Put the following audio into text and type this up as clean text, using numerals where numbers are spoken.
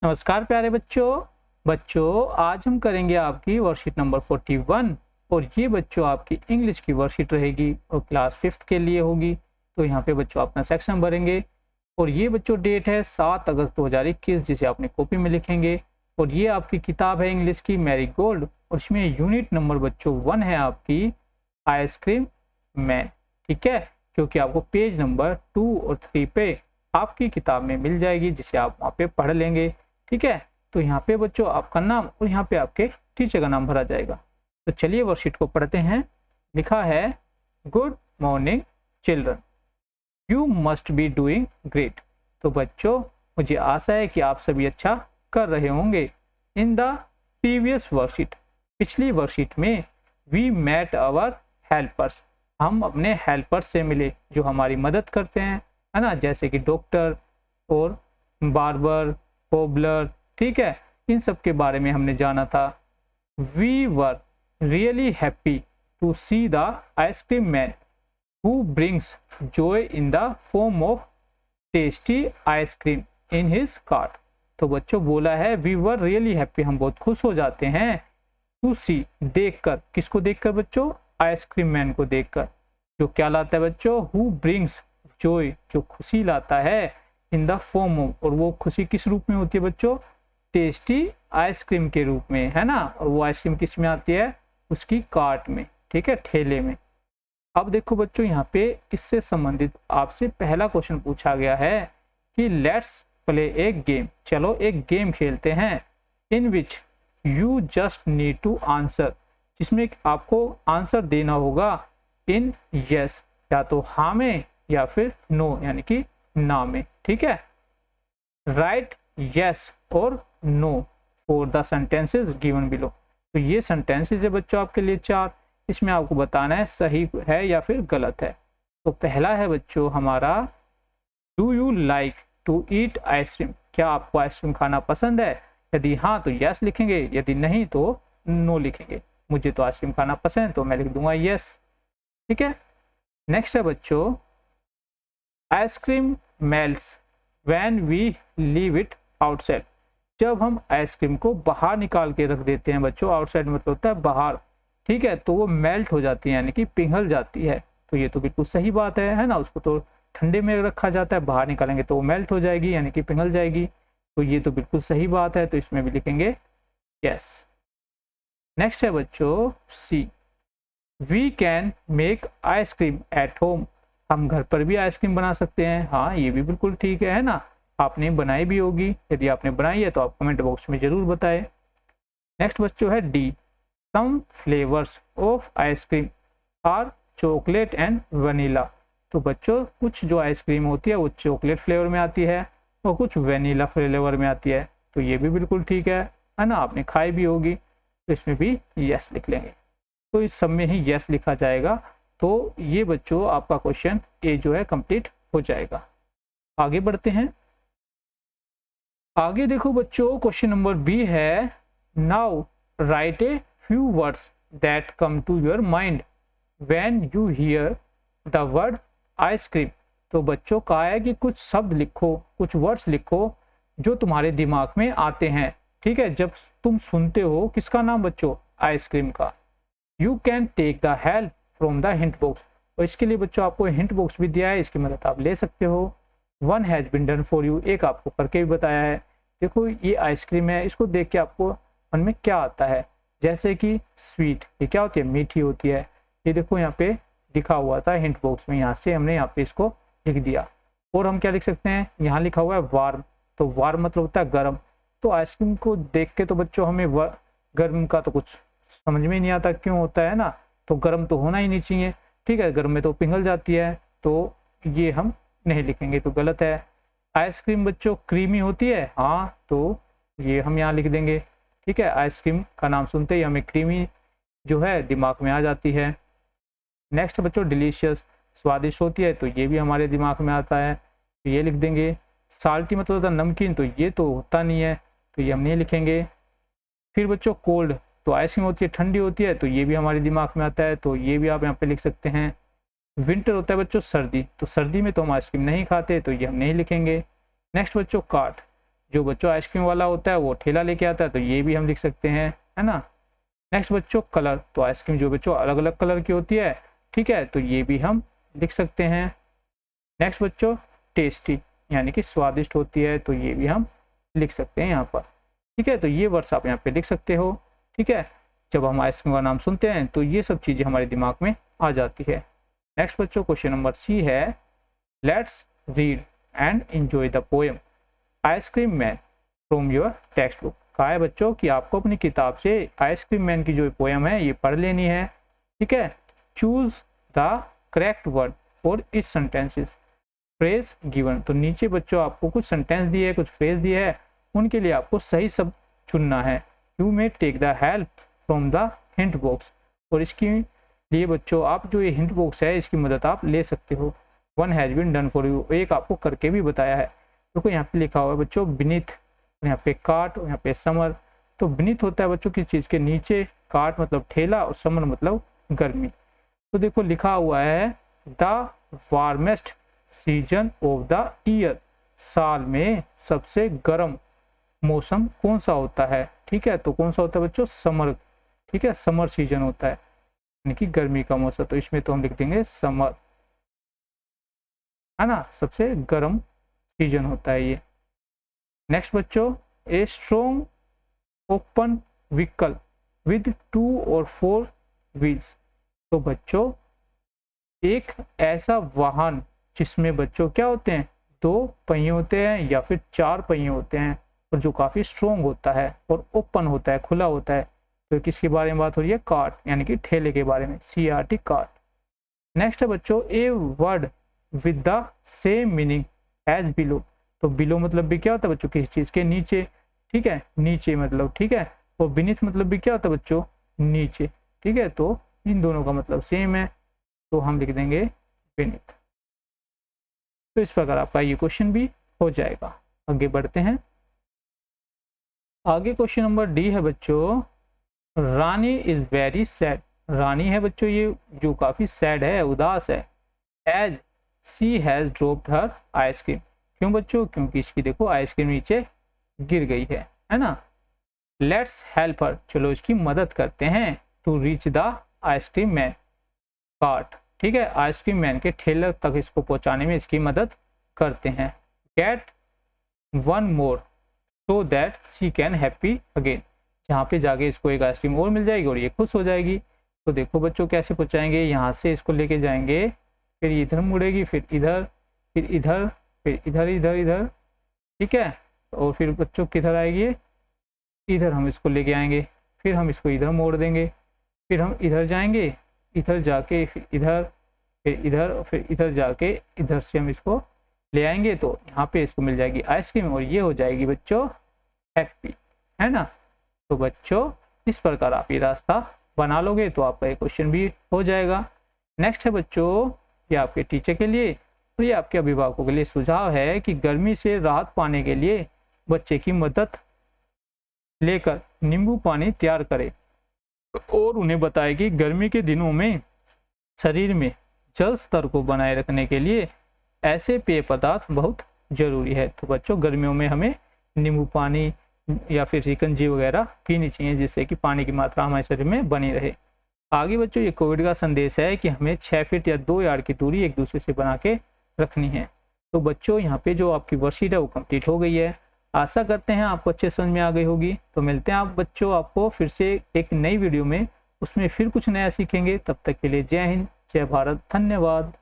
नमस्कार प्यारे बच्चों आज हम करेंगे आपकी वर्कशीट नंबर 41 और ये बच्चों आपकी इंग्लिश की वर्कशीट रहेगी और क्लास 5th के लिए होगी। तो यहाँ पे बच्चों अपना सेक्शन भरेंगे और ये बच्चों डेट है 7 अगस्त 2021 जिसे आपने कॉपी में लिखेंगे। और ये आपकी किताब है इंग्लिश की मैरी गोल्ड और इसमें यूनिट नंबर बच्चों 1 है आपकी आइसक्रीम मैन। ठीक है, क्योंकि आपको पेज नंबर 2 और 3 पे आपकी किताब में मिल जाएगी जिसे आप वहाँ पे पढ़ लेंगे। ठीक है, तो यहाँ पे बच्चों आपका नाम और यहाँ पे आपके टीचर का नाम भरा जाएगा। तो चलिए वर्कशीट को पढ़ते हैं। लिखा है good morning children, you must be doing great. तो बच्चों मुझे आशा है कि आप सभी अच्छा कर रहे होंगे। इन द प्रीवियस वर्कशीट, पिछली वर्कशीट में वी मेट आवर हेल्पर्स, हम अपने हेल्पर्स से मिले जो हमारी मदद करते हैं, है ना, जैसे कि डॉक्टर और बार्बर, कोबलर। ठीक है, इन सब के बारे में हमने जाना था। We were really happy to see the ice cream man who brings joy in the form of tasty ice cream in his cart. तो बच्चों बोला है वी वर रियली हैप्पी, हम बहुत खुश हो जाते हैं, टू सी देखकर, किसको देखकर बच्चों, आइसक्रीम मैन को देखकर, जो क्या लाता है बच्चों, हु ब्रिंग्स जॉय, जो खुशी लाता है, इन द फॉर्म ऑफ, और वो खुशी किस रूप में होती है बच्चों, टेस्टी आइसक्रीम के रूप में, है ना। और वो आइसक्रीम किस में आती है, उसकी कार्ट में, ठीक है, ठेले में। अब देखो बच्चों यहाँ पे इससे संबंधित आपसे पहला क्वेश्चन पूछा गया है कि लेट्स प्ले एक गेम, चलो एक गेम खेलते हैं, in which you just need to answer, जिसमें आपको आंसर देना होगा इन यस, या तो हाँ में या फिर नो यानी कि ना में। ठीक है, राइट यस और no for the sentences given below. तो ये सेंटेंसेस है बच्चों आपके लिए 4, इसमें आपको बताना है सही है या फिर गलत है। तो पहला है बच्चों हमारा, do you like to eat ice cream, क्या आपको आइसक्रीम खाना पसंद है। यदि हाँ तो यस लिखेंगे, यदि नहीं तो नो लिखेंगे। मुझे तो आइसक्रीम खाना पसंद है तो मैं लिख दूंगा यस। ठीक है, नेक्स्ट है बच्चों, ice cream melts when we leave it outside, जब हम आइसक्रीम को बाहर निकाल के रख देते हैं बच्चों, आउटसाइड मतलब होता है बाहर, ठीक है, तो वो मेल्ट हो जाती है यानी कि पिघल जाती है। तो ये तो बिल्कुल सही बात है ना, उसको तो ठंडे में रखा जाता है, बाहर निकालेंगे तो वो मेल्ट हो जाएगी यानी कि पिघल जाएगी। तो ये तो बिल्कुल सही बात है, तो इसमें भी लिखेंगे यस। नेक्स्ट है बच्चों C, we can make ice cream at home, हम घर पर भी आइसक्रीम बना सकते हैं। हाँ ये भी बिल्कुल ठीक है ना, आपने बनाई भी होगी, यदि आपने बनाई है तो आप कमेंट बॉक्स में जरूर बताएं। नेक्स्ट बच्चों है D, some flavours of ice cream are chocolate and vanilla. तो बच्चों कुछ जो आइसक्रीम होती है वो चॉकलेट फ्लेवर में आती है और कुछ वनीला फ्लेवर में आती है। तो ये भी बिल्कुल ठीक है ना, आपने खाई भी होगी, तो इसमें भी यस लिख लेंगे। तो इस सब में ही यस लिखा जाएगा। तो ये बच्चों आपका क्वेश्चन ए जो है कंप्लीट हो जाएगा। आगे बढ़ते हैं। आगे देखो बच्चों क्वेश्चन नंबर बी है, now write a few words that come to your mind when you hear the word ice cream. तो बच्चों कहा है कि कुछ शब्द लिखो, कुछ वर्ड्स लिखो जो तुम्हारे दिमाग में आते हैं, ठीक है, जब तुम सुनते हो किसका नाम बच्चों, आइसक्रीम का। You can take the help from the hint box, और इसके लिए बच्चों आपको हिंट बॉक्स भी दिया है, इसकी मदद आप ले सकते हो। One has been done for you, एक आपको करके भी बताया है। देखो ये आइसक्रीम है, इसको देख के आपको मन में क्या आता है, जैसे कि स्वीट, ये क्या होती है, मीठी होती है। ये देखो यहाँ पे लिखा हुआ था हिंट बॉक्स में, यहाँ से हमने यहाँ पे इसको लिख दिया। और हम क्या लिख सकते हैं, यहाँ लिखा हुआ है वार्म, तो वार्म मतलब होता है गर्म। तो आइसक्रीम को देख के तो बच्चों हमें गर्म का तो कुछ समझ में नहीं आता क्यों होता है ना, तो गर्म तो होना ही नहीं चाहिए, ठीक है, गर्म में तो पिघल जाती है, तो ये हम नहीं लिखेंगे, तो गलत है। आइसक्रीम बच्चों क्रीमी होती है, हाँ, तो ये हम यहाँ लिख देंगे। ठीक है, आइसक्रीम का नाम सुनते ही हमें क्रीमी जो है दिमाग में आ जाती है। नेक्स्ट बच्चों डिलीशियस, स्वादिष्ट होती है, तो ये भी हमारे दिमाग में आता है, तो ये लिख देंगे। साल्टी मतलब होता है नमकीन, तो ये तो होता नहीं है, तो ये हम नहीं लिखेंगे। फिर बच्चों कोल्ड, तो आइसक्रीम होती है ठंडी होती है, तो ये भी हमारे दिमाग में आता है, तो ये भी आप यहाँ पे लिख सकते हैं। विंटर होता है बच्चों सर्दी, तो सर्दी में तो हम आइसक्रीम नहीं खाते, तो ये हम नहीं लिखेंगे। नेक्स्ट बच्चों कार्ट, जो बच्चों आइसक्रीम वाला होता है वो ठेला लेके आता है, तो ये भी हम लिख सकते हैं, है ना। नेक्स्ट बच्चों कलर, तो आइसक्रीम जो बच्चों अलग अलग कलर की होती है, ठीक है, तो ये भी हम लिख सकते हैं। नेक्स्ट बच्चों टेस्टी, यानी कि स्वादिष्ट होती है, तो ये भी हम लिख सकते हैं यहाँ पर, ठीक है। तो ये वर्ड्स आप यहाँ पे लिख सकते हो, ठीक है। जब हम आइसक्रीम का नाम सुनते हैं तो ये सब चीज़ें हमारे दिमाग में आ जाती है। नेक्स्ट बच्चों क्वेश्चन नंबर सी है, let's read and enjoy the poem ice cream man from your text book. कहा है बच्चों कि आपको अपनी किताब से आइसक्रीम मैन की जो पोएम है ये पढ़ लेनी है, ठीक है। Choose the correct word for its sentences phrase given, तो नीचे बच्चों आपको कुछ सेंटेंस दिए है, कुछ फ्रेज दिए है, उनके लिए आपको सही सब चुनना है। You may take the help from the hint box, और इसके लिए बच्चों आप जो ये हिंट बॉक्स है इसकी मदद आप ले सकते हो। One has been done for you, एक आपको करके भी बताया है। देखो यहाँ पे लिखा हुआ है बच्चों बिनीथ, यहाँ पे काट और यहाँ पे समर। तो बिनीथ होता है बच्चों किस चीज के नीचे, काट मतलब ठेला और समर मतलब गर्मी। तो देखो लिखा हुआ है the warmest season of the year, साल में सबसे गर्म मौसम कौन सा होता है, ठीक है। तो कौन सा होता है बच्चों, समर, ठीक है, समर सीजन होता है, यानी कि गर्मी का मौसम। तो इसमें तो हम लिख देंगे समर, है ना, सबसे गर्म सीजन होता है ये। नेक्स्ट बच्चों a strong open vehicle with 2 और 4 व्हील्स, तो बच्चों एक ऐसा वाहन जिसमें बच्चों क्या होते हैं, 2 पहिए होते हैं या फिर 4 पहिए होते हैं, और जो काफी स्ट्रॉन्ग होता है और ओपन होता है, खुला होता है। तो किसके बारे में बात हो रही है, कार्ट, यानी कि ठेले के बारे में, CRT कार्ट। नेक्स्ट है बच्चों a word with the same meaning as below, तो बिलो मतलब भी क्या होता है बच्चों, किसी चीज के नीचे, ठीक है, नीचे मतलब, ठीक है, और बीनीथ मतलब भी क्या होता है बच्चों, नीचे, ठीक है। तो इन दोनों का मतलब सेम है, तो हम लिख देंगे बीनीथ। तो इस प्रकार आपका ये क्वेश्चन भी हो जाएगा। आगे बढ़ते हैं। आगे क्वेश्चन नंबर डी है बच्चों, Rani is very sad, Rani है बच्चों ये जो काफी सैड है, उदास है, as she has dropped her ice cream, क्यों बच्चों, क्योंकि इसकी देखो आइसक्रीम नीचे गिर गई है ना। लेट्स हेल्प हर, चलो इसकी मदद करते हैं, to reach the ice cream man cart, ठीक है, आइसक्रीम मैन के ठेले तक इसको पहुंचाने में इसकी मदद करते हैं। Get one more so that she can happy again, जहाँ पे जाके इसको एक आइसक्रीम और मिल जाएगी और ये खुश हो जाएगी। तो देखो बच्चों कैसे पहुंचाएंगे, यहाँ से इसको लेके जाएंगे, फिर इधर मुड़ेगी, फिर इधर, फिर इधर, फिर इधर इधर इधर, ठीक है, और फिर बच्चों किधर आएगी, इधर हम इसको लेके आएंगे, फिर हम इसको इधर मोड़ देंगे, फिर हम इधर जाएंगे, इधर जाके फिर इधर, फिर इधर, फिर इधर जाके इधर से हम इसको ले आएंगे, तो यहाँ पे इसको मिल जाएगी आइसक्रीम और ये हो जाएगी बच्चों हैप्पी, है ना। तो बच्चों इस प्रकार आप ये रास्ता बना लोगे तो आपका ये क्वेश्चन भी हो जाएगा। नेक्स्ट है बच्चों, ये आपके टीचर के लिए और ये आपके अभिभावकों के लिए सुझाव है कि गर्मी से राहत पाने के लिए बच्चे की मदद लेकर नींबू पानी तैयार करें और उन्हें बताएं कि गर्मी के दिनों में शरीर में जल स्तर को बनाए रखने के लिए ऐसे पेय पदार्थ बहुत जरूरी है। तो बच्चों गर्मियों में हमें नींबू पानी या फिर शिकंजी वगैरह पीनी चाहिए, जिससे कि पानी की मात्रा हमारे शरीर में बनी रहे। आगे बच्चों ये कोविड का संदेश है कि हमें 6 फीट या 2 यार्ड की दूरी एक दूसरे से बना के रखनी है। तो बच्चों यहाँ पे जो आपकी वर्कशीट है वो कंप्लीट हो गई है। आशा करते हैं आपको अच्छे समझ में आ गई होगी। तो मिलते हैं आप बच्चों आपको फिर से एक नई वीडियो में, उसमें फिर कुछ नया सीखेंगे। तब तक के लिए जय हिंद, जय भारत, धन्यवाद।